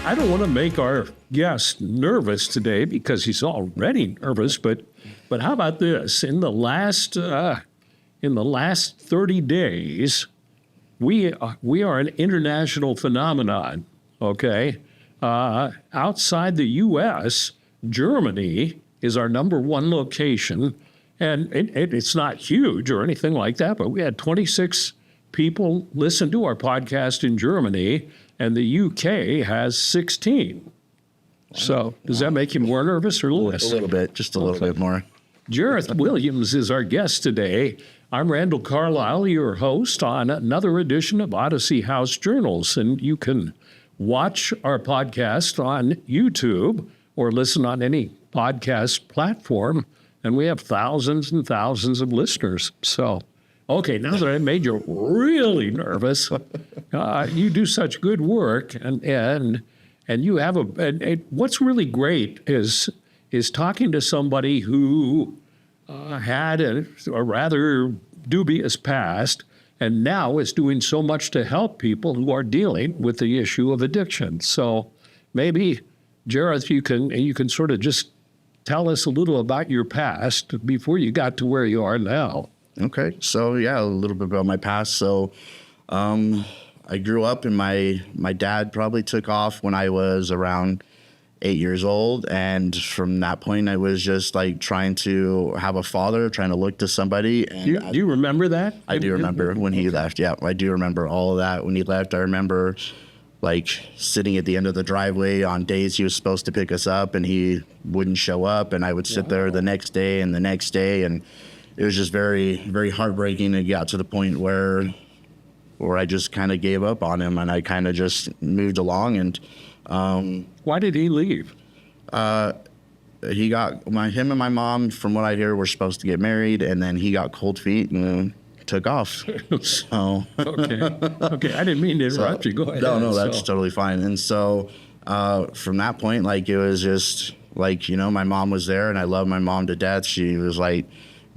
I don't want to make our guest nervous today because he's already nervous, but how about this? In the last 30 days, we are an international phenomenon. Okay, outside the U.S., Germany is our number one location, and it's not huge or anything like that. But we had 26 people listen to our podcast in Germany. And the UK has 16. Wow. So does that make you more nervous or less? A little bit, just a little bit more. Jareth Williams is our guest today. I'm Randall Carlisle, your host on another edition of Odyssey House Journals. And you can watch our podcast on YouTube or listen on any podcast platform. And we have thousands and thousands of listeners. So, okay, now that I made you really nervous, you do such good work, and you have what's really great is talking to somebody who had a rather dubious past, and now is doing so much to help people who are dealing with the issue of addiction. So maybe, Jareth, you can sort of just tell us a little about your past before you got to where you are now. Okay, so yeah, a little bit about my past. So I grew up, and my dad probably took off when I was around 8 years old. And from that point, I was just like trying to have a father, trying to look to somebody. And do you remember that? I do remember when he left. Yeah, I do remember all of that when he left. I remember like sitting at the end of the driveway on days he was supposed to pick us up and he wouldn't show up. And I would sit there the next day and the next day. And it was just very, very heartbreaking. It got to the point where I just kind of gave up on him, and I kind of just moved along. And why did he leave? Him and my mom, from what I hear, were supposed to get married, and then he got cold feet and took off. So okay, I didn't mean to interrupt you. Go ahead. No, that's totally fine. And so from that point, like it was just like, you know, my mom was there, and I love my mom to death. She was like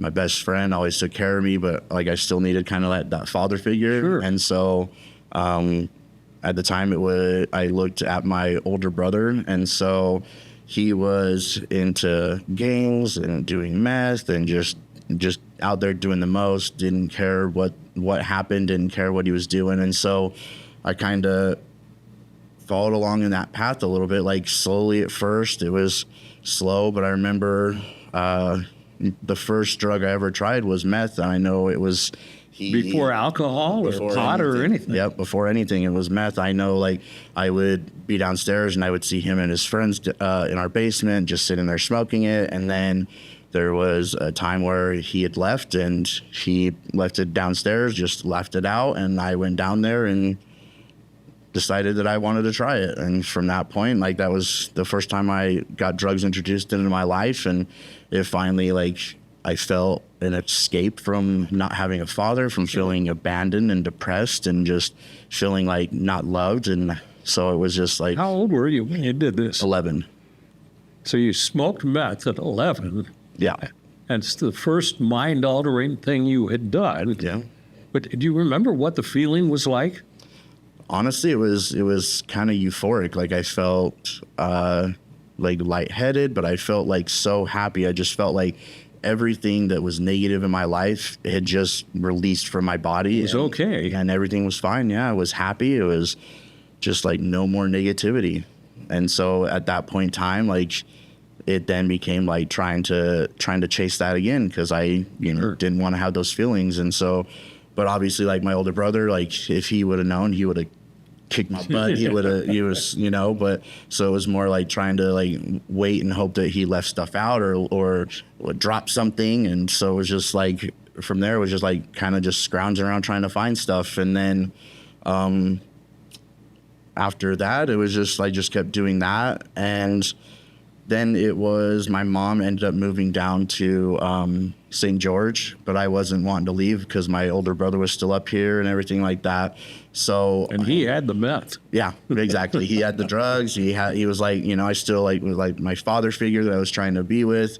my best friend, always took care of me, but like I still needed kind of that father figure. Sure. And so at the time I looked at my older brother, and so he was into gangs and doing meth and just out there doing the most, didn't care what happened, didn't care what he was doing. And so I kind of followed along in that path a little bit, like slowly at first. It was slow, but I remember the first drug I ever tried was meth, and I know it was before alcohol or pot or anything. Yep, before anything, it was meth. I know, like I would be downstairs and I would see him and his friends in our basement, just sitting there smoking it. And then there was a time where he had left, and he left it downstairs, just left it out, and I went down there and decided that I wanted to try it. And from that point, like that was the first time I got drugs introduced into my life, and it finally, like, I felt an escape from not having a father, from feeling abandoned and depressed and just feeling like not loved. And so it was just like... How old were you when you did this? 11. So you smoked meth at 11. Yeah. And it's the first mind-altering thing you had done. Yeah. But do you remember what the feeling was like? Honestly, it was kind of euphoric. Like I felt like lightheaded, but I felt like so happy. I just felt like everything that was negative in my life had just released from my body. It was okay. And everything was fine. Yeah, I was happy. It was just like no more negativity. And so at that point in time, like it then became like trying to chase that again, because I didn't want to have those feelings. And so, but obviously, like my older brother, like if he would have known, he would have kicked my butt. He was, but so it was more like trying to like wait and hope that he left stuff out or would drop something. And so it was just like, from there, it was just like kind of just scrounging around trying to find stuff. And then after that, it was just, I just kept doing that. And then it was, my mom ended up moving down to St. George, but I wasn't wanting to leave because my older brother was still up here and everything like that. So, and he had the meth. Yeah, exactly. He had the drugs. He was like, I still was like my father figure that I was trying to be with.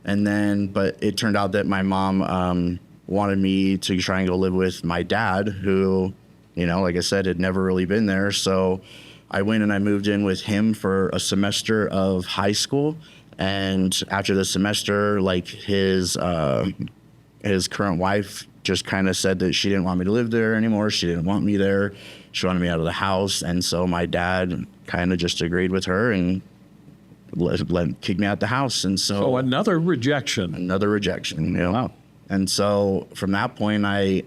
And then, but it turned out that my mom wanted me to try and go live with my dad, who, you know, like I said, had never really been there. So I went and I moved in with him for a semester of high school. And after the semester, like his current wife just kind of said that she didn't want me to live there anymore. She didn't want me there. She wanted me out of the house. And so my dad kind of just agreed with her and kicked me out the house. And so another rejection. You know? Wow. And so from that point, my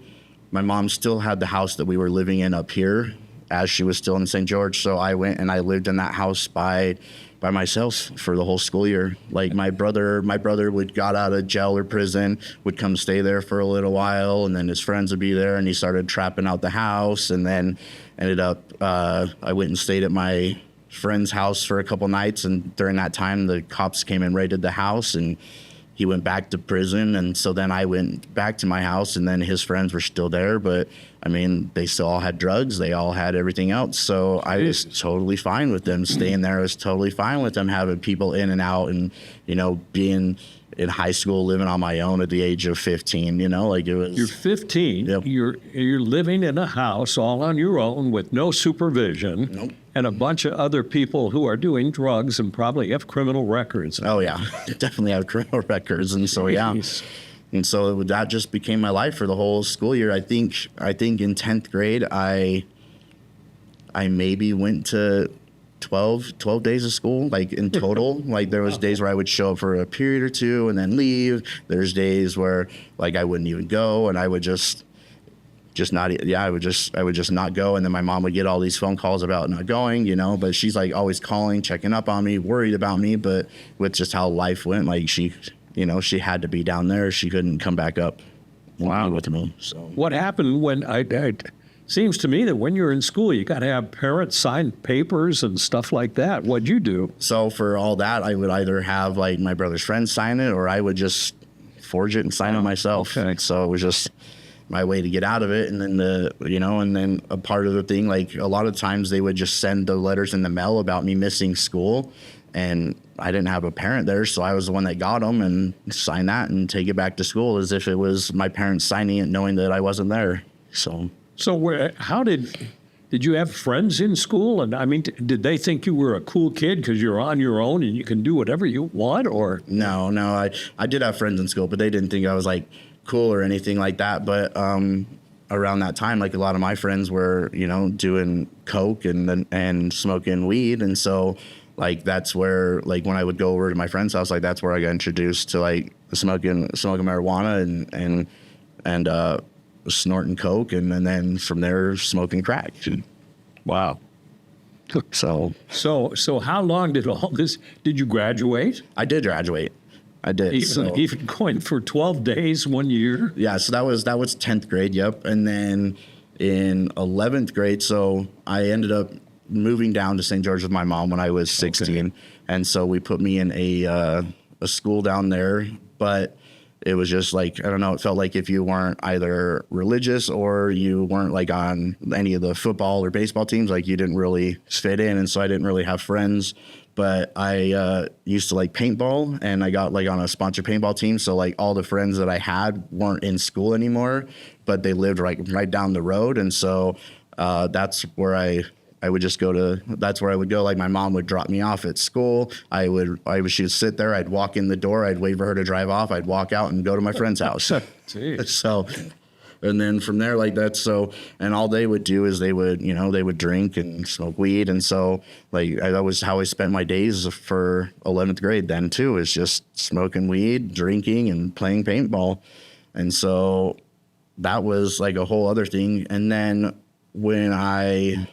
mom still had the house that we were living in up here as she was still in St. George. So I went and I lived in that house by myself for the whole school year. Like my brother got out of jail or prison, would come stay there for a little while, and then his friends would be there, and he started trapping out the house, and then ended up, I went and stayed at my friend's house for a couple nights, and during that time, the cops came and raided the house, and he went back to prison. And so then I went back to my house, and then his friends were still there. But I mean, they still all had drugs. They all had everything else. So I was totally fine with them staying there. I was totally fine with them having people in and out, and, you know, being in high school, living on my own at the age of 15, you know, like it was. You're 15. Yep. You're living in a house all on your own with no supervision. Nope. And a bunch of other people who are doing drugs and probably have criminal records. Oh yeah, definitely have criminal records. And so, yeah. And so that just became my life for the whole school year. I think in 10th grade, I maybe went to 12 days of school, like in total. Like there was days where I would show up for a period or two and then leave. There's days where like I wouldn't even go, and I would just not. Yeah, I would just not go. And then my mom would get all these phone calls about not going, you know, but she's like always calling, checking up on me, worried about me. But with just how life went, like she had to be down there. She couldn't come back up. Wow. With me. So what happened when seems to me that when you're in school, you got to have parents sign papers and stuff like that. What'd you do? So for all that, I would either have like my brother's friends sign it, or I would just forge it and sign it myself. Okay. So it was just my way to get out of it. And then and then a part of the thing, like a lot of times they would just send the letters in the mail about me missing school, and I didn't have a parent there, so I was the one that got them and signed that and take it back to school as if it was my parents signing it, knowing that I wasn't there. So how did you have friends in school? And I mean, did they think you were a cool kid because you're on your own and you can do whatever you want? Or no, I did have friends in school, but they didn't think I was like cool or anything like that. But around that time, like a lot of my friends were, you know, doing coke and smoking weed, and so like that's where, like when I would go over to my friend's house, like that's where I got introduced to like smoking marijuana and snorting coke, and then from there smoking crack. Wow. So how long did all this? Did you graduate? I did graduate. I did. Even going for 12 days 1 year? Yeah, so that was 10th grade, yep. And then in 11th grade, so I ended up moving down to St. George with my mom when I was 16. Okay. And so we put me in a school down there, but it was just like, I don't know, it felt like if you weren't either religious or you weren't like on any of the football or baseball teams, like you didn't really fit in. And so I didn't really have friends. But I used to like paintball, and I got like on a sponsored paintball team. So like all the friends that I had weren't in school anymore, but they lived right down the road. And so that's where I would just go to. That's where I would go. Like my mom would drop me off at school. She would sit there. I'd walk in the door. I'd wait for her to drive off. I'd walk out and go to my friend's house. So. And then from there, like that's so, and all they would do is they would drink and smoke weed. And so like that was how I spent my days for 11th grade then too, is just smoking weed, drinking, and playing paintball. And so that was like a whole other thing. And then when I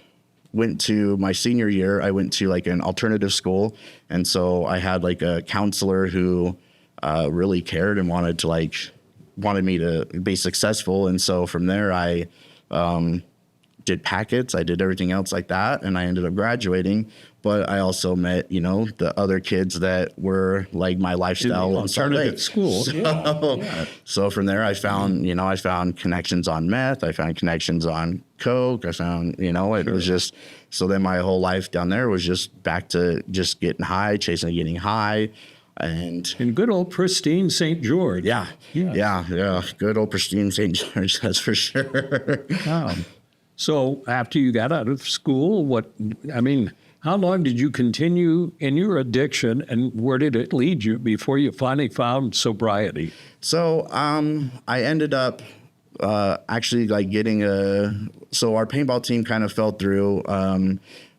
went to my senior year, I went to like an alternative school. And so I had like a counselor who really cared and wanted me to be successful. And so from there, I did packets. I did everything else like that. And I ended up graduating. But I also met, the other kids that were like my lifestyle. Alternative school. So from there, I found connections on meth. I found connections on coke. I found, it was just, so then my whole life down there was just back to just getting high, chasing getting high. And In good old pristine St. George. yeah. Good old pristine St. George, that's for sure. So after you got out of school, how long did you continue in your addiction, and where did it lead you before you finally found sobriety? So I ended up actually like so our paintball team kind of fell through.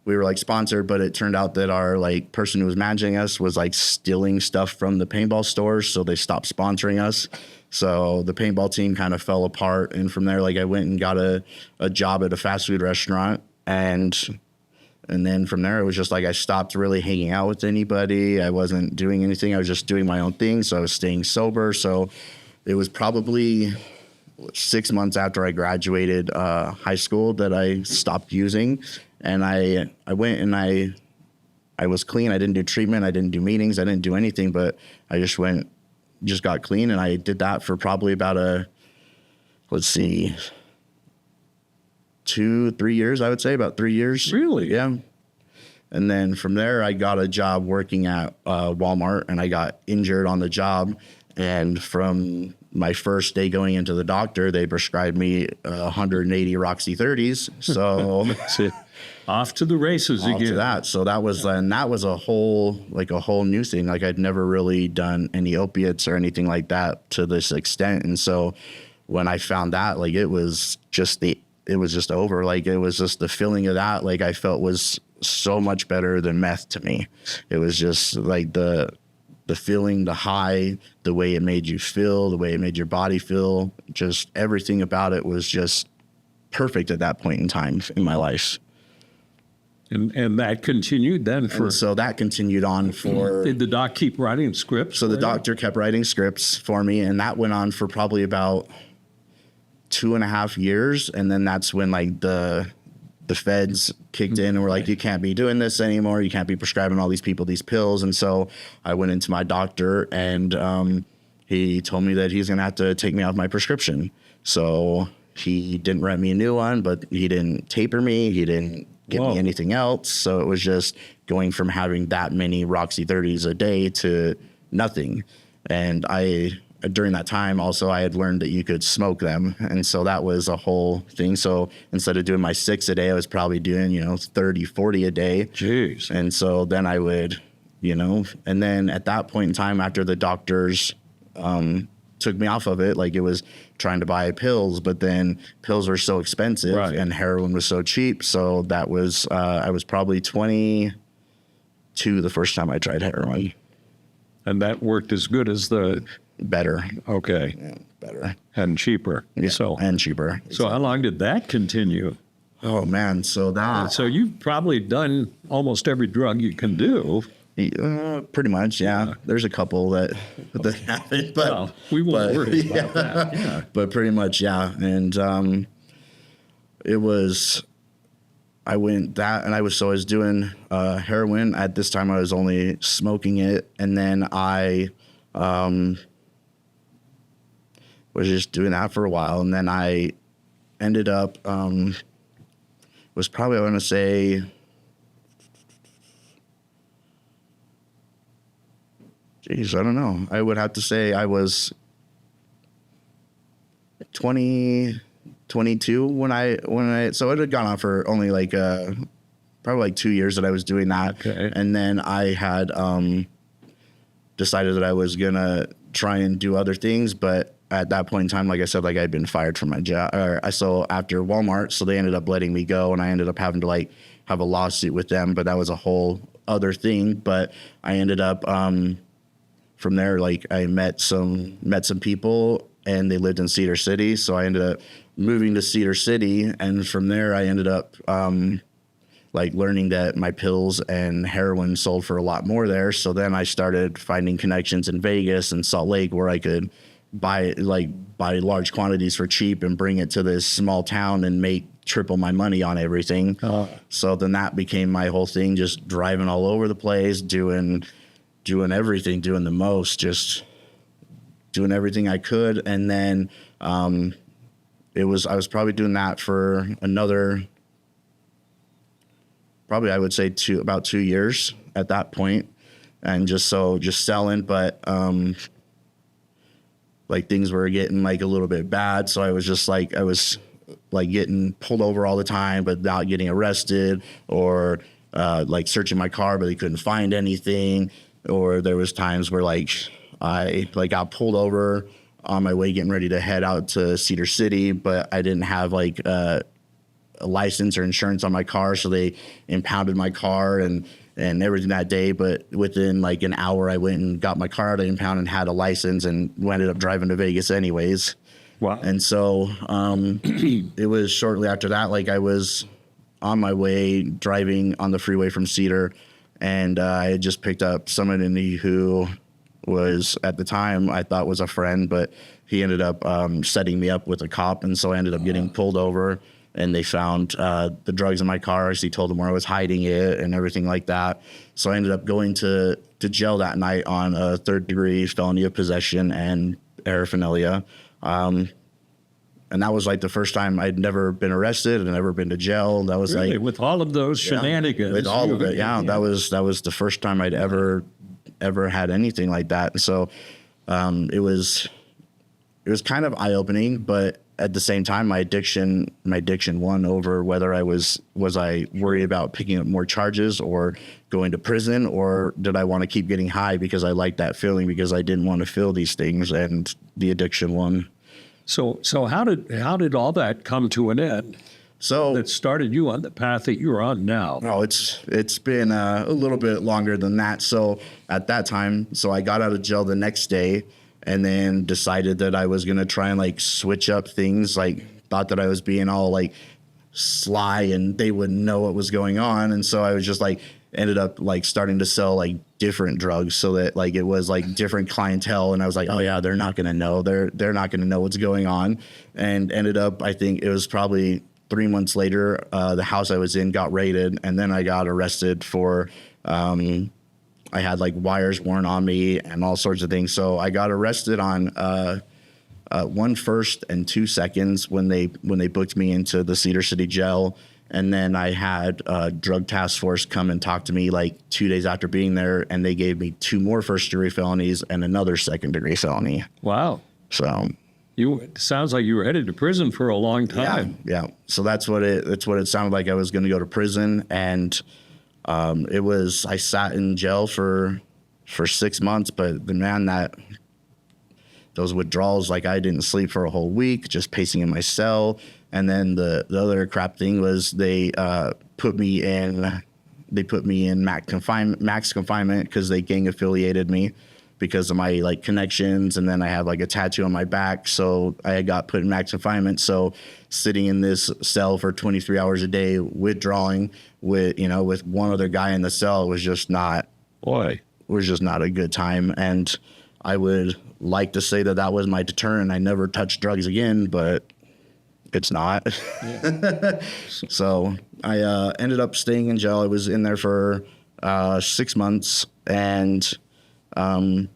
We were like sponsored, but it turned out that our like person who was managing us was like stealing stuff from the paintball stores. So they stopped sponsoring us. So the paintball team kind of fell apart. And from there, like I went and got a job at a fast food restaurant. And then from there, it was just like I stopped really hanging out with anybody. I wasn't doing anything. I was just doing my own thing. So I was staying sober. So it was probably 6 months after I graduated high school that I stopped using. And I went and I was clean. I didn't do treatment. I didn't do meetings. I didn't do anything, but I just got clean. And I did that for probably about 2-3 years, I would say, about 3 years. Really? Yeah. And then from there, I got a job working at Walmart, and I got injured on the job. And from my first day going into the doctor, they prescribed me 180 Roxy 30s. So That's it. Off to the races off again. to that. So that was a whole new thing. Like I'd never really done any opiates or anything like that to this extent. And so when I found that, like it was just over. Like it was just the feeling of that, like I felt was so much better than meth to me. It was just like the feeling, the high, the way it made you feel, the way it made your body feel, just everything about it was just perfect at that point in time in my life. And that continued then for... And so that continued on for... Did the doc keep writing scripts? So the doctor kept writing scripts for me, and that went on for probably about 2.5 years. And then that's when like the feds kicked in and were like, you can't be doing this anymore. You can't be prescribing all these people these pills. And so I went into my doctor, and he told me that he's going to have to take me off my prescription. So he didn't write me a new one, but he didn't taper me. He didn't give me anything else. So it was just going from having that many Roxy 30s a day to nothing. And during that time also, I had learned that you could smoke them. And so that was a whole thing. So instead of doing my 6 a day, I was probably doing, 30, 40 a day. Jeez. And so then I would, and then at that point in time, after the doctors took me off of it, like it was trying to buy pills, but then pills were so expensive and heroin was so cheap. So that was, I was probably 22 the first time I tried heroin. And that worked as good as the... Better. Okay. Yeah, better. And cheaper. Yeah, and cheaper. So how long did that continue? Oh, man. So you've probably done almost every drug you can do. Pretty much, yeah. There's a couple that haven't, but we won't worry about that. Yeah. But pretty much, yeah. And it was, I went that, and I was doing heroin. At this time, I was only smoking it, and then I was just doing that for a while, and then I ended up was probably, I want to say, geez, I don't know. I would have to say I was 20, 22 when I so it had gone on for only like probably like 2 years that I was doing that. Okay. And then I had decided that I was gonna try and do other things, but at that point in time, like I said, like I'd been fired from my job. So after Walmart, so they ended up letting me go, and I ended up having to like have a lawsuit with them, but that was a whole other thing. But I ended up from there, like I met some people, and they lived in Cedar City, so I ended up moving to Cedar City, and from there I ended up like learning that my pills and heroin sold for a lot more there. So then I started finding connections in Vegas and Salt Lake where I could buy large quantities for cheap and bring it to this small town and make triple my money on everything. So then that became my whole thing, just driving all over the place, doing everything, doing the most, just doing everything I could. And then I was probably doing that for another, probably I would say about 2 years at that point. and just selling. But like things were getting like a little bit bad, so I was like getting pulled over all the time, but not getting arrested, or like searching my car, but they couldn't find anything. Or there was times where like I like got pulled over on my way getting ready to head out to Cedar City, but I didn't have like a license or insurance on my car, so they impounded my car and everything that day. But within like an hour, I went and got my car out of the impound and had a license, and ended up driving to Vegas anyways. Wow. And so it was shortly after that, like I was on my way driving on the freeway from Cedar, and I had just picked up somebody who was, at the time, I thought was a friend, but he ended up setting me up with a cop. And so I ended up getting pulled over, and they found the drugs in my car. So he told them where I was hiding it and everything like that. So I ended up going to jail that night on a 3rd-degree felony of possession and paraphernalia. And that was like the first time I'd never been arrested and never been to jail. That was really? like With all of those shenanigans. with all of it. Yeah. That was the first time I'd ever had anything like that. And so it was kind of eye-opening, but at the same time, my addiction won over whether I was I worried about picking up more charges or going to prison, or did I want to keep getting high because I liked that feeling, because I didn't want to feel these things, and the addiction won. So how did all that come to an end? So That started you on the path that you're on now. no, it's been a little bit longer than that. So at that time, I got out of jail the next day, and then decided that I was gonna try and like switch up things. Like thought that I was being all like sly and they wouldn't know what was going on, and so I was just like ended up like starting to sell like different drugs, so that like it was like different clientele, and I was like, oh yeah, they're not gonna know, they're not gonna know what's going on. And ended up, I think it was probably 3 months later, the house I was in got raided, and then I got arrested for I had like wires worn on me and all sorts of things. So I got arrested on 1 first and 2 seconds when they booked me into the Cedar City jail. And then I had a drug task force come and talk to me like 2 days after being there, and they gave me 2 more 1st-degree felonies and another 2nd-degree felony. Wow. So It sounds like you were headed to prison for a long time. yeah. So that's what it sounded like. I was going to go to prison, and I sat in jail for 6 months, but the man those withdrawals, like I didn't sleep for a whole week, just pacing in my cell. And then the other crap thing was they put me in max confinement because they gang affiliated me because of my like connections, and then I have like a tattoo on my back, so I got put in max confinement. So sitting in this cell for 23 hours a day, withdrawing with one other guy in the cell was just not a good time. And I would like to say that was my deterrent. I never touched drugs again, but it's not. Yeah. So I ended up staying in jail. I was in there for 6 months, and then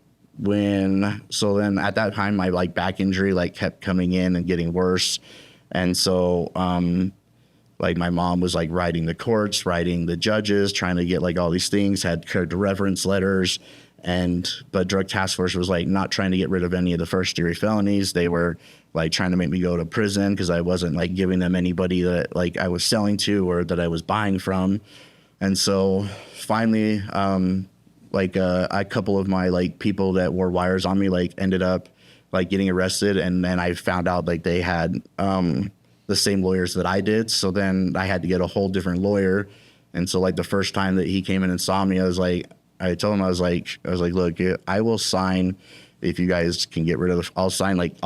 at that time my like back injury like kept coming in and getting worse, and so like my mom was like writing the courts, writing the judges, trying to get like all these things, had character reference letters, but drug task force was like not trying to get rid of any of the 1st-degree felonies. They were like trying to make me go to prison because I wasn't like giving them anybody that like I was selling to or that I was buying from. And so finally like a couple of my like people that wore wires on me like ended up like getting arrested, and then I found out like they had the same lawyers that I did. So then I had to get a whole different lawyer. And so like the first time that he came in and saw me, I told him, I was like, look, I will sign if you guys can get rid of I'll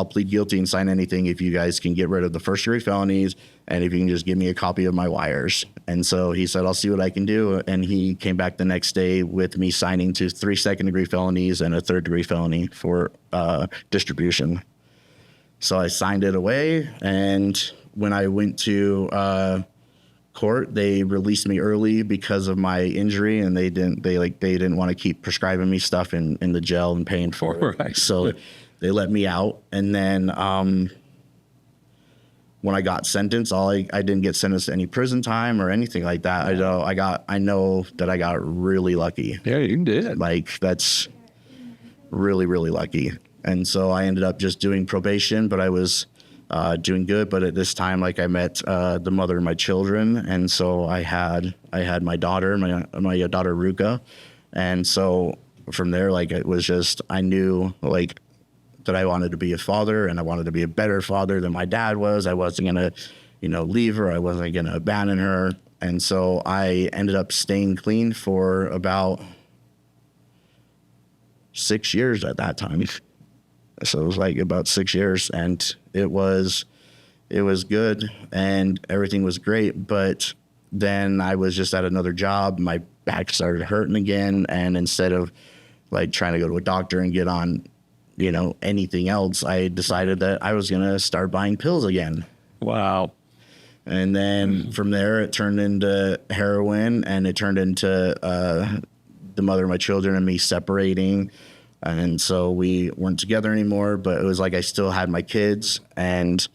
plead guilty and sign anything if you guys can get rid of the 1st-degree felonies, and if you can just give me a copy of my wires. And so he said, I'll see what I can do. And he came back the next day with me signing to 3 2nd-degree felonies and a 3rd-degree felony for distribution. So I signed it away, and when I went to court, they released me early because of my injury, and they didn't want to keep prescribing me stuff in the jail and paying for it. Right. So they let me out, and then when I got sentenced, I didn't get sentenced to any prison time or anything like that. I know that I got really lucky. Yeah, you did. Like, that's really, really lucky. And so I ended up just doing probation, but I was doing good. But at this time, like, I met the mother of my children, and so I had my daughter, my daughter Ruka, and so from there, like, it was just, I knew, like, that I wanted to be a father, and I wanted to be a better father than my dad was. I wasn't gonna, leave her. I wasn't gonna abandon her, and so I ended up staying clean for about 6 years at that time. So it was like about 6 years, and it was good and everything was great. But then I was just at another job. My back started hurting again. And instead of like trying to go to a doctor and get on, anything else, I decided that I was going to start buying pills again. Wow. And then from there, it turned into heroin, and it turned into the mother of my children and me separating. And so we weren't together anymore, but it was like I still had my kids and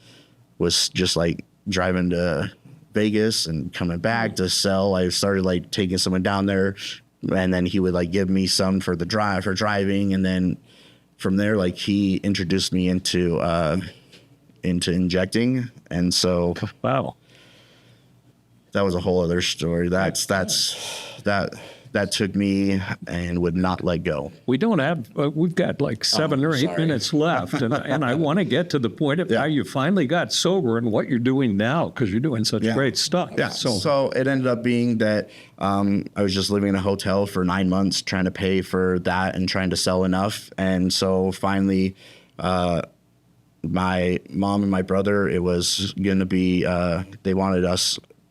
was just like driving to Vegas and coming back to sell. I started like taking someone down there, and then he would like give me some for driving. And then from there, like, he introduced me into injecting. And so wow, that was a whole other story. That took me and would not let go. we don't have, we've got like 7 or 8 minutes left. And I want to get to the point of how you finally got sober and what you're doing now, because you're doing such great stuff. Yeah. So it ended up being that I was just living in a hotel for 9 months, trying to pay for that and trying to sell enough. And so finally, my mom and my brother, it was going to be, they wanted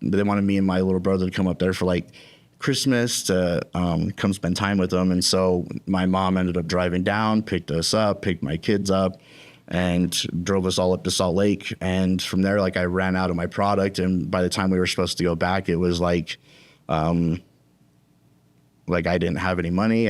me and my little brother to come up there for like Christmas to come spend time with them. And so my mom ended up driving down, picked us up, picked my kids up, and drove us all up to Salt Lake. And from there, like, I ran out of my product. And by the time we were supposed to go back, it was like I didn't have any money.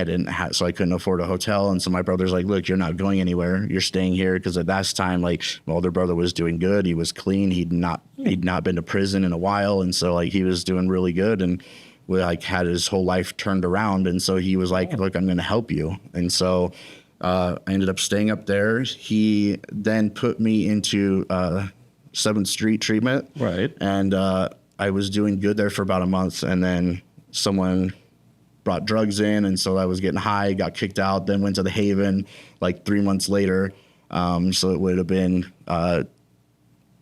So I couldn't afford a hotel. And so my brother's like, look, you're not going anywhere. You're staying here. Because at that time, like, my older brother was doing good. He was clean. He'd not been to prison in a while. And so, like, he was doing really good. And we like had his whole life turned around. And so he was like, look, I'm going to help you. And so I ended up staying up there. He then put me into 7th Street treatment. Right. And I was doing good there for about a month. And then someone brought drugs in. And so I was getting high, got kicked out, then went to the Haven like 3 months later. So it would have been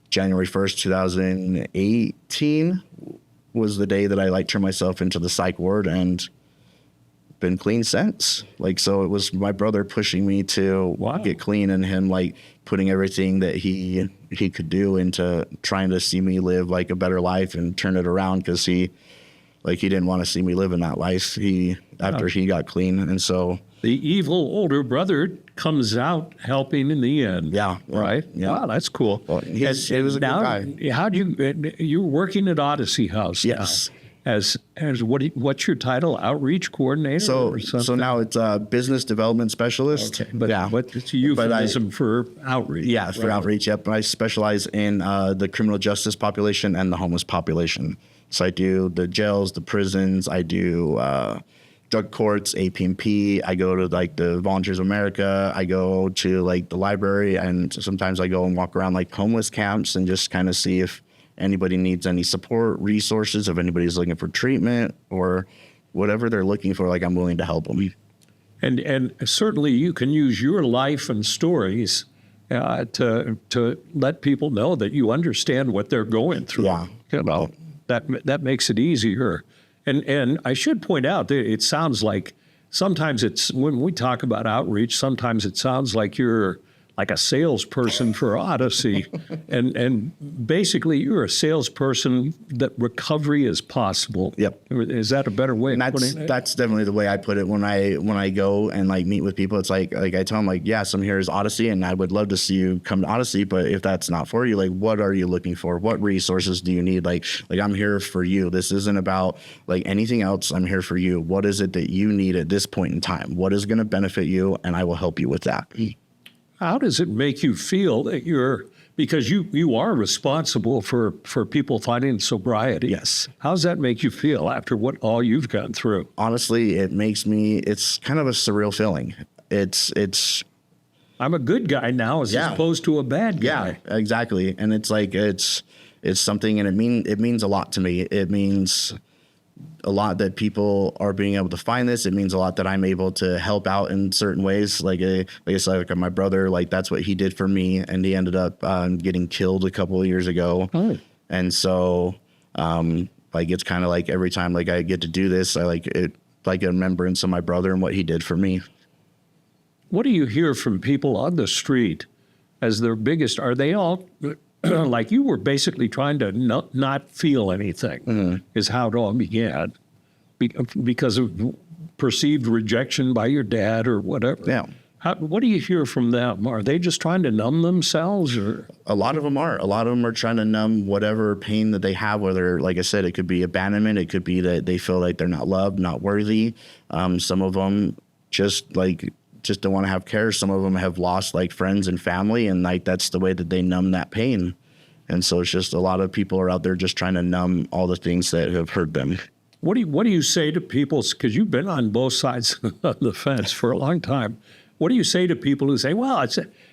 January 1st, 2018. Was the day that I like turned myself into the psych ward, and been clean since. Like, so it was my brother pushing me to get clean, and him like putting everything that he could do into trying to see me live like a better life and turn it around, because he didn't want to see me live in that life after he got clean. And so the evil older brother comes out helping in the end. Yeah. Right? Yeah. Wow, that's cool. Well, he was a good guy. How'd you were working at Odyssey House Yes. now. As what's your title? Outreach coordinator or something? So now it's business development specialist. Okay, but yeah. it's a euphemism for outreach. Yeah, for outreach. Yep. I specialize in the criminal justice population and the homeless population. So I do the jails, the prisons. I do drug courts, APMP. I go to like the Volunteers of America. I go to like the library, and sometimes I go and walk around like homeless camps and just kind of see if anybody needs any support, resources, if anybody's looking for treatment or whatever they're looking for. Like, I'm willing to help them. And certainly you can use your life and stories to let people know that you understand what they're going through. Yeah. That makes it easier. And I should point out that it sounds like sometimes when we talk about outreach, sometimes it sounds like you're like a salesperson for Odyssey. and basically you're a salesperson that recovery is possible. Yep. Is that a better way of putting it? That's definitely the way I put it when I go and like meet with people. It's like I tell them, like, yes, I'm here as Odyssey, and I would love to see you come to Odyssey, but if that's not for you, like, what are you looking for? What resources do you need? Like I'm here for you. This isn't about like anything else. I'm here for you. What is it that you need at this point in time? What is going to benefit you? And I will help you with that. How does it make you feel that you're because you are responsible for people finding sobriety. Yes. How does that make you feel after what all you've gone through? Honestly, it's kind of a surreal feeling. It's I'm a good guy now as opposed to a bad guy. Yeah, exactly. And it's like it's something, and it means a lot to me. It means a lot that people are being able to find this. It means a lot that I'm able to help out in certain ways. Like I said, like my brother, like that's what he did for me, and he ended up getting killed a couple of years ago. Oh. And so, like it's kind of like every time like I get to do this, I like it like a remembrance of my brother and what he did for me. What do you hear from people on the street as their biggest? Are they all like you were basically trying to not feel anything, is how it all began, because of perceived rejection by your dad or whatever. Yeah. What do you hear from them? Are they just trying to numb themselves, or? A lot of them are. A lot of them are trying to numb whatever pain that they have, whether, like I said, it could be abandonment. It could be that they feel like they're not loved, not worthy. Some of them just don't want to have care. Some of them have lost like friends and family, and like that's the way that they numb that pain. And so it's just a lot of people are out there just trying to numb all the things that have hurt them. What do you say to people, because you've been on both sides of the fence for a long time? What do you say to people who say, well,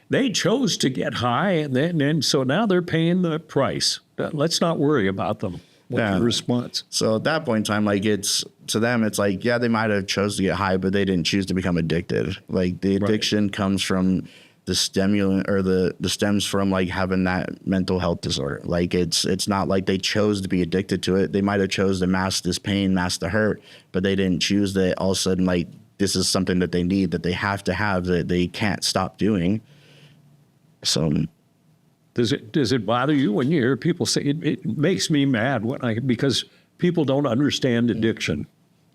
they chose to get high, and so now they're paying the price. Let's not worry about them. What's your response? So at that point in time, like to them, it's like, yeah, they might have chose to get high, but they didn't choose to become addicted. Like the addiction comes from the stimulant, or the stems from like having that mental health disorder. Like it's not like they chose to be addicted to it. They might have chose to mask this pain, mask the hurt, but they didn't choose that all of a sudden, like this is something that they need, that they have to have, that they can't stop doing. So does it bother you when you hear people say it makes me mad because people don't understand addiction?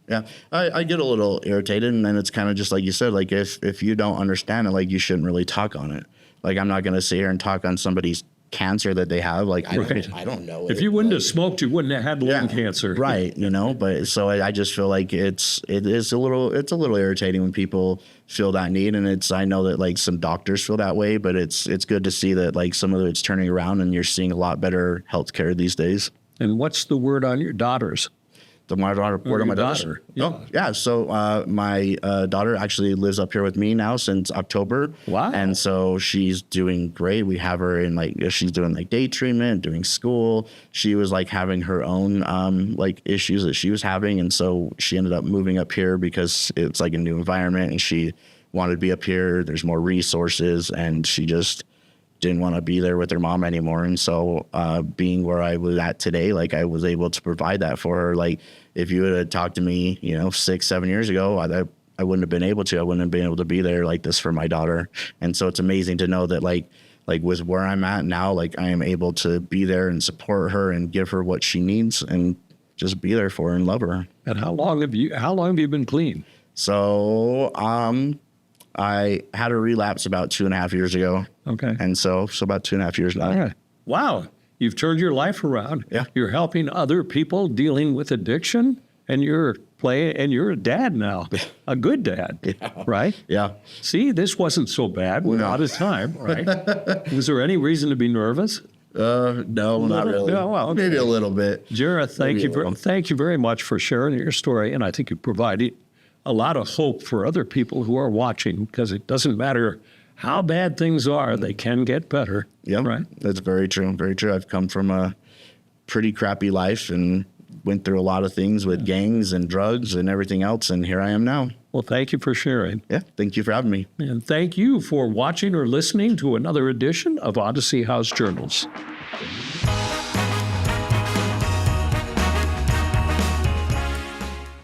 Yeah, I get a little irritated, and then it's kind of just like you said, like if you don't understand it, like you shouldn't really talk on it. Like I'm not going to sit here and talk on somebody's cancer that they have. Like I don't know. If you wouldn't have smoked, you wouldn't have had lung cancer. Right, but so I just feel like it's a little irritating when people feel that need, and I know that like some doctors feel that way, but it's good to see that like some of it's turning around, and you're seeing a lot better healthcare these days. And what's the word on your daughters? My daughter. Yeah. Oh, yeah. So my daughter actually lives up here with me now since October. Wow. And so she's doing great. We have her in she's doing like day treatment, doing school. She was like having her own like issues that she was having. And so she ended up moving up here because it's like a new environment, and she wanted to be up here. There's more resources, and she just didn't want to be there with her mom anymore. And so being where I was at today, like I was able to provide that for her. Like if you would have talked to me, 6-7 years ago, I wouldn't have been able to. I wouldn't have been able to be there like this for my daughter. And so it's amazing to know that like with where I'm at now, like I am able to be there and support her and give her what she needs and just be there for her and love her. And how long have you been clean? So I had a relapse about 2.5 years ago. Okay. And so about 2.5 years now. Yeah. Wow. You've turned your life around. Yeah. You're helping other people dealing with addiction, and you're a dad now, a good dad, right? Yeah. See, this wasn't so bad. We're out of time, right? Was there any reason to be nervous? No, not really. No, well, okay. Maybe a little bit. Jarrah, thank you very much for sharing your story, and I think you provided a lot of hope for other people who are watching, because it doesn't matter how bad things are, they can get better. Yeah, right. That's very true. Very true. I've come from a pretty crappy life and went through a lot of things with gangs and drugs and everything else, and here I am now. Well, thank you for sharing. Yeah, thank you for having me. And thank you for watching or listening to another edition of Odyssey House Journals.